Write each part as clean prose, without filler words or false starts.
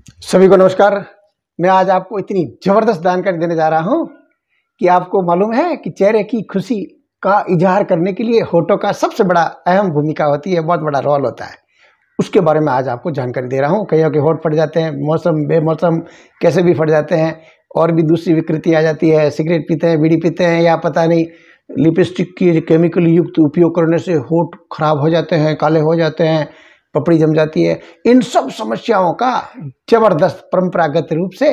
सभी को नमस्कार। मैं आज आपको इतनी ज़बरदस्त जानकारी देने जा रहा हूं कि आपको मालूम है कि चेहरे की खुशी का इजहार करने के लिए होठों का सबसे बड़ा अहम भूमिका होती है, बहुत बड़ा रोल होता है। उसके बारे में आज आपको जानकारी दे रहा हूं। कईयों के होठ फट जाते हैं, मौसम बेमौसम कैसे भी फट जाते हैं, और भी दूसरी विकृति आ जाती है। सिगरेट पीते हैं, बीड़ी पीते हैं, या पता नहीं लिपस्टिक की केमिकल युक्त उपयोग करने से होठ खराब हो जाते हैं, काले हो जाते हैं, पपड़ी जम जाती है। इन सब समस्याओं का जबरदस्त परंपरागत रूप से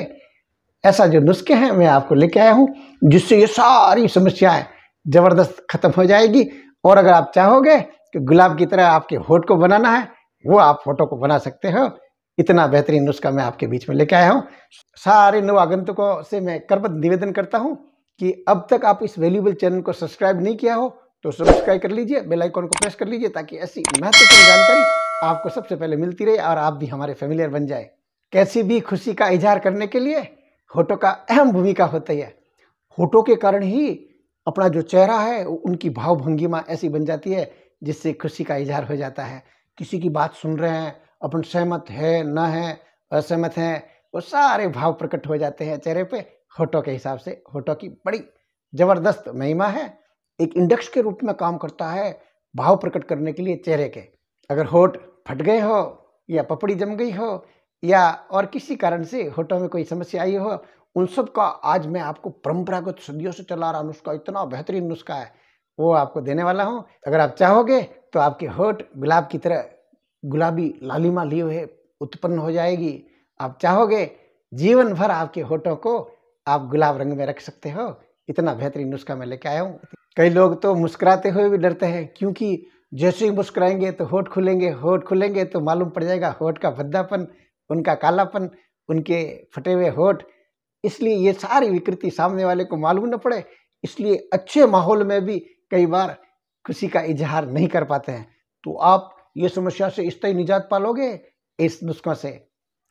ऐसा जो नुस्खे हैं मैं आपको लेके आया हूं, जिससे ये सारी समस्याएं जबरदस्त खत्म हो जाएगी। और अगर आप चाहोगे कि गुलाब की तरह आपके होठ को बनाना है, वो आप होठों को बना सकते हो। इतना बेहतरीन नुस्खा मैं आपके बीच में लेके आया हूं। सारे नव आगंतुकों से मैं करबद्ध निवेदन करता हूं कि अब तक आप इस वैल्यूएबल चैनल को सब्सक्राइब नहीं किया हो तो सब्सक्राइब कर लीजिए, बेल आइकन को प्रेस कर लीजिए, ताकि ऐसी महत्वपूर्ण जानकारी आपको सबसे पहले मिलती रहे और आप भी हमारे फैमिलियर बन जाए। कैसी भी खुशी का इजहार करने के लिए होठों का अहम भूमिका होती है। होठों के कारण ही अपना जो चेहरा है उनकी भाव भंगिमा ऐसी बन जाती है जिससे खुशी का इजहार हो जाता है। किसी की बात सुन रहे हैं, अपन सहमत है न है, असहमत हैं, वो सारे भाव प्रकट हो जाते हैं चेहरे पे होठों के हिसाब से। होठों की बड़ी जबरदस्त महिमा है, एक इंडेक्स के रूप में काम करता है भाव प्रकट करने के लिए चेहरे के। अगर होठ फट गए हो, या पपड़ी जम गई हो, या और किसी कारण से होठों में कोई समस्या आई हो, उन सब का आज मैं आपको परंपरागत सदियों से चला रहा नुस्खा, इतना बेहतरीन नुस्खा है, वो आपको देने वाला हूँ। अगर आप चाहोगे तो आपके होठ गुलाब की तरह गुलाबी लालिमा लिए हुए उत्पन्न हो जाएगी। आप चाहोगे जीवन भर आपके होठों को आप गुलाब रंग में रख सकते हो। इतना बेहतरीन नुस्खा मैं लेके आया हूँ। कई लोग तो मुस्कुराते हुए भी डरते हैं, क्योंकि जैसे ही मुस्कुराएंगे तो होठ खुलेंगे, होठ खुलेंगे तो मालूम पड़ जाएगा होठ का भद्दापन, उनका कालापन, उनके फटे हुए होठ। इसलिए ये सारी विकृति सामने वाले को मालूम न पड़े, इसलिए अच्छे माहौल में भी कई बार खुशी का इजहार नहीं कर पाते हैं। तो आप ये समस्या से स्थायी निजात पालोगे इस नुस्खों से।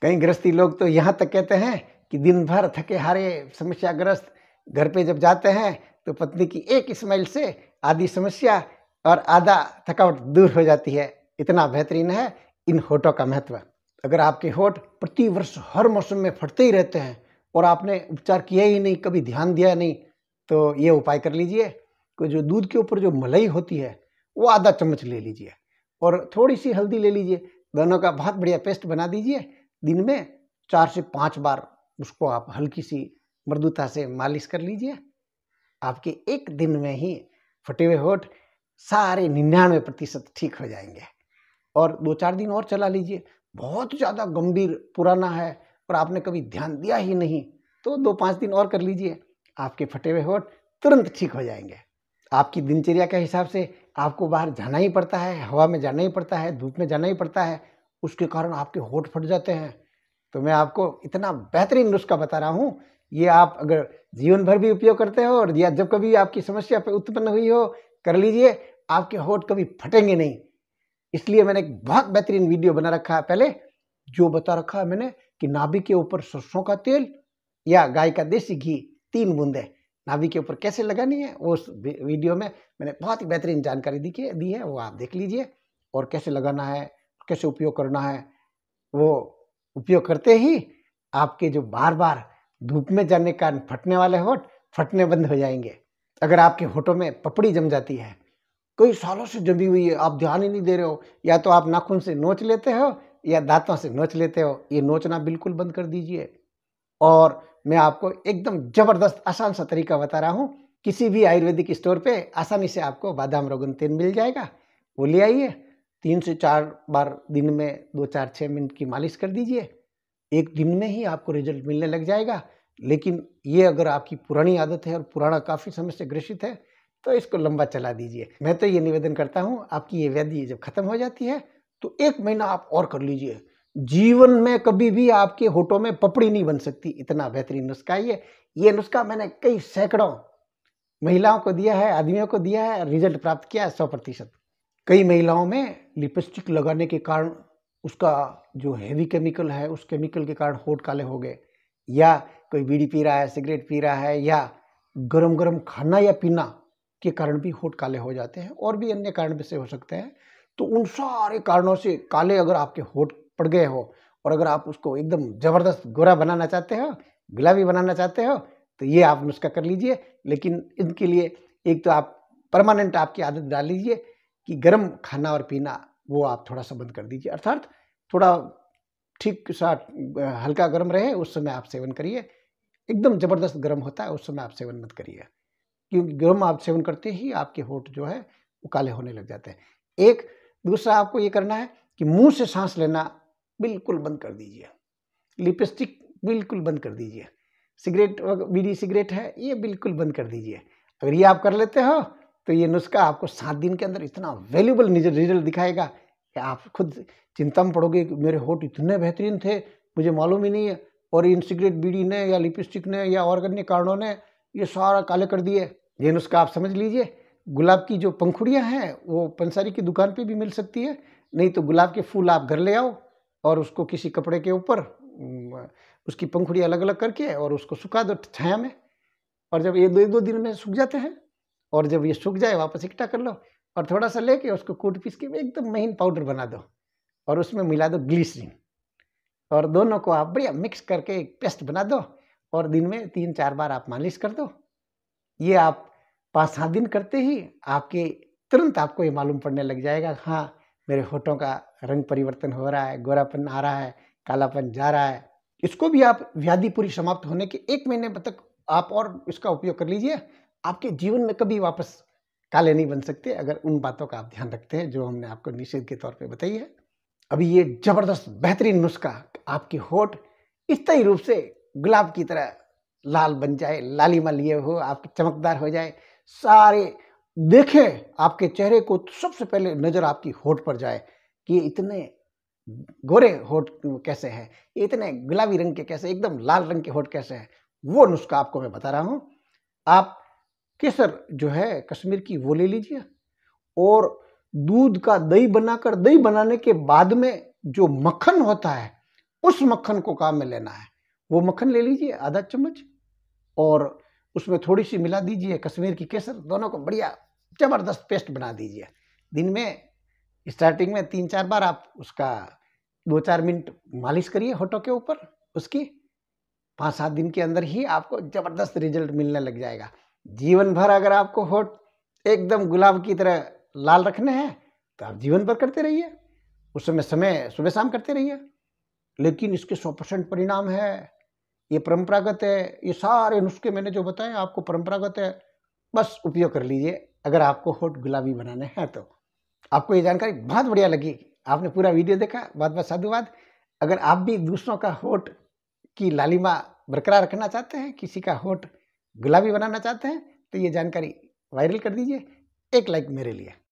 कई गृहस्थी लोग तो यहाँ तक कहते हैं कि दिन भर थके हारे समस्याग्रस्त घर पे जब जाते हैं तो पत्नी की एक स्माइल से आधी समस्या और आधा थकावट दूर हो जाती है। इतना बेहतरीन है इन होठों का महत्व। अगर आपके होठ प्रति वर्ष हर मौसम में फटते ही रहते हैं और आपने उपचार किया ही नहीं, कभी ध्यान दिया नहीं, तो ये उपाय कर लीजिए कि जो दूध के ऊपर जो मलाई होती है वो आधा चम्मच ले लीजिए और थोड़ी सी हल्दी ले लीजिए। दोनों का बहुत बढ़िया पेस्ट बना दीजिए। दिन में 4 से 5 बार उसको आप हल्की सी मृदुता से मालिश कर लीजिए। आपके एक दिन में ही फटे हुए होठ सारे 99% ठीक हो जाएंगे। और 2-4 दिन और चला लीजिए। बहुत ज़्यादा गंभीर पुराना है और आपने कभी ध्यान दिया ही नहीं, तो 2-5 दिन और कर लीजिए, आपके फटे हुए होठ तुरंत ठीक हो जाएंगे। आपकी दिनचर्या के हिसाब से आपको बाहर जाना ही पड़ता है, हवा में जाना ही पड़ता है, धूप में जाना ही पड़ता है, उसके कारण आपके होठ फट जाते हैं। तो मैं आपको इतना बेहतरीन नुस्खा बता रहा हूँ, ये आप अगर जीवन भर भी उपयोग करते हो और या जब कभी आपकी समस्या पे उत्पन्न हुई हो, कर लीजिए, आपके होठ कभी फटेंगे नहीं। इसलिए मैंने एक बहुत बेहतरीन वीडियो बना रखा है पहले, जो बता रखा है मैंने कि नाभि के ऊपर सरसों का तेल या गाय का देसी घी 3 बूंदें नाभि के ऊपर कैसे लगानी है, वो उस वीडियो में मैंने बहुत ही बेहतरीन जानकारी दी है, वो आप देख लीजिए। और कैसे लगाना है, कैसे उपयोग करना है, वो उपयोग करते ही आपके जो बार बार धूप में जाने के कारण फटने वाले होठ फटने बंद हो जाएंगे। अगर आपके होठों में पपड़ी जम जाती है, कई सालों से जमी हुई है, आप ध्यान ही नहीं दे रहे हो, या तो आप नाखून से नोच लेते हो या दांतों से नोच लेते हो, ये नोचना बिल्कुल बंद कर दीजिए। और मैं आपको एकदम जबरदस्त आसान सा तरीका बता रहा हूँ। किसी भी आयुर्वेदिक स्टोर पे आसानी से आपको बादाम रोगन तेल मिल जाएगा, वो ले आइए। 3 से 4 बार दिन में 2-4-6 मिनट की मालिश कर दीजिए। एक दिन में ही आपको रिजल्ट मिलने लग जाएगा। लेकिन ये अगर आपकी पुरानी आदत है और पुराना काफ़ी समय से ग्रसित है, तो इसको लंबा चला दीजिए। मैं तो ये निवेदन करता हूँ, आपकी ये व्याधि जब खत्म हो जाती है तो 1 महीना आप और कर लीजिए। जीवन में कभी भी आपके होठों में पपड़ी नहीं बन सकती। इतना बेहतरीन नुस्खा है ये नुस्खा मैंने कई सैकड़ों महिलाओं को दिया है, आदमियों को दिया है, रिजल्ट प्राप्त किया है 100%। कई महिलाओं में लिपस्टिक लगाने के कारण उसका जो हेवी केमिकल है, उस केमिकल के कारण होठ काले हो गए, या कोई बीड़ी पी रहा है, सिगरेट पी रहा है, या गरम गरम खाना या पीना के कारण भी होठ काले हो जाते हैं, और भी अन्य कारण भी से हो सकते हैं। तो उन सारे कारणों से काले अगर आपके होठ पड़ गए हो और अगर आप उसको एकदम ज़बरदस्त गोरा बनाना चाहते हो, गुलाबी बनाना चाहते हो, तो ये आप नुस्खा कर लीजिए। लेकिन इनके लिए एक तो आप परमानेंट आपकी आदत डाल लीजिए कि गर्म खाना और पीना वो आप थोड़ा-सा बंद कर दीजिए। अर्थात थोड़ा ठीक सा हल्का गर्म रहे उस समय आप सेवन करिए। एकदम ज़बरदस्त गर्म होता है उस समय आप सेवन मत करिए, क्योंकि गर्म आप सेवन करते ही आपके होंठ जो है वो काले होने लग जाते हैं। एक दूसरा आपको ये करना है कि मुँह से साँस लेना बिल्कुल बंद कर दीजिए। लिपस्टिक बिल्कुल बंद कर दीजिए। सिगरेट बीड़ी सिगरेट है ये बिल्कुल बंद कर दीजिए। अगर ये आप कर लेते हो तो ये नुस्खा आपको 7 दिन के अंदर इतना वैल्यूएबल रिजल्ट दिखाएगा कि आप खुद चिंता में पड़ोगे कि मेरे होंठ इतने बेहतरीन थे, मुझे मालूम ही नहीं है, और इन सिगरेट बीड़ी ने या लिपस्टिक ने या और अन्य कारणों ने ये सारा काले कर दिए। ये नुस्खा आप समझ लीजिए। गुलाब की जो पंखुड़ियाँ हैं वो पंसारी की दुकान पे भी मिल सकती है, नहीं तो गुलाब के फूल आप घर ले आओ और उसको किसी कपड़े के ऊपर उसकी पंखुड़ी अलग-अलग करके और उसको सुखा दो छाया में, और जब ये 2 दिन में सूख जाते हैं, और जब ये सूख जाए वापस इकट्ठा कर लो और थोड़ा-सा लेके उसको कूट-पीस के एकदम महीन पाउडर बना दो और उसमें मिला दो ग्लिसरीन, और दोनों को आप बढ़िया मिक्स करके एक पेस्ट बना दो और दिन में 3-4 बार आप मालिश कर दो। ये आप 5-7 दिन करते ही आपके तुरंत आपको ये मालूम पड़ने लग जाएगा, हाँ, मेरे होठों का रंग परिवर्तन हो रहा है, गोरापन आ रहा है, कालापन जा रहा है। इसको भी आप व्याधि पूरी समाप्त होने के 1 महीने तक आप और इसका उपयोग कर लीजिए। आपके जीवन में कभी वापस काले नहीं बन सकते अगर उन बातों का आप ध्यान रखते हैं जो हमने आपको निषेध के तौर पे बताई है। अभी ये ज़बरदस्त बेहतरीन नुस्खा आपके होंठ स्थायी रूप से गुलाब की तरह लाल बन जाए, लालिमा लिए हो, आपके चमकदार हो जाए, सारे देखें आपके चेहरे को तो सबसे पहले नज़र आपकी होंठ पर जाए कि ये इतने गोरे होंठ कैसे हैं, ये इतने गुलाबी रंग के कैसे, एकदम लाल रंग के होंठ कैसे हैं, वो नुस्खा आपको मैं बता रहा हूँ। आप केसर जो है कश्मीर की वो ले लीजिए और दूध का दही बनाकर, दही बनाने के बाद में जो मक्खन होता है उस मक्खन को काम में लेना है। वो मक्खन ले लीजिए आधा चम्मच और उसमें थोड़ी सी मिला दीजिए कश्मीर की केसर, दोनों को बढ़िया ज़बरदस्त पेस्ट बना दीजिए। दिन में स्टार्टिंग में 3-4 बार आप उसका 2-4 मिनट मालिश करिए होठों के ऊपर उसकी। 5-7 दिन के अंदर ही आपको ज़बरदस्त रिजल्ट मिलने लग जाएगा। जीवन भर अगर आपको होठ एकदम गुलाब की तरह लाल रखने हैं तो आप जीवन भर करते रहिए, उस समय सुबह शाम करते रहिए। लेकिन इसके 100% परिणाम है, ये परंपरागत है, ये सारे नुस्खे मैंने जो बताए आपको परंपरागत है, बस उपयोग कर लीजिए अगर आपको होठ गुलाबी बनाने हैं तो। आपको ये जानकारी बहुत बढ़िया लगी, आपने पूरा वीडियो देखा, बहुत-बहुत साधुवाद। अगर आप भी दूसरों का होठ की लालिमा बरकरार रखना चाहते हैं, किसी का होठ गुलाबी बनाना चाहते हैं, तो ये जानकारी वायरल कर दीजिए। एक लाइक मेरे लिए।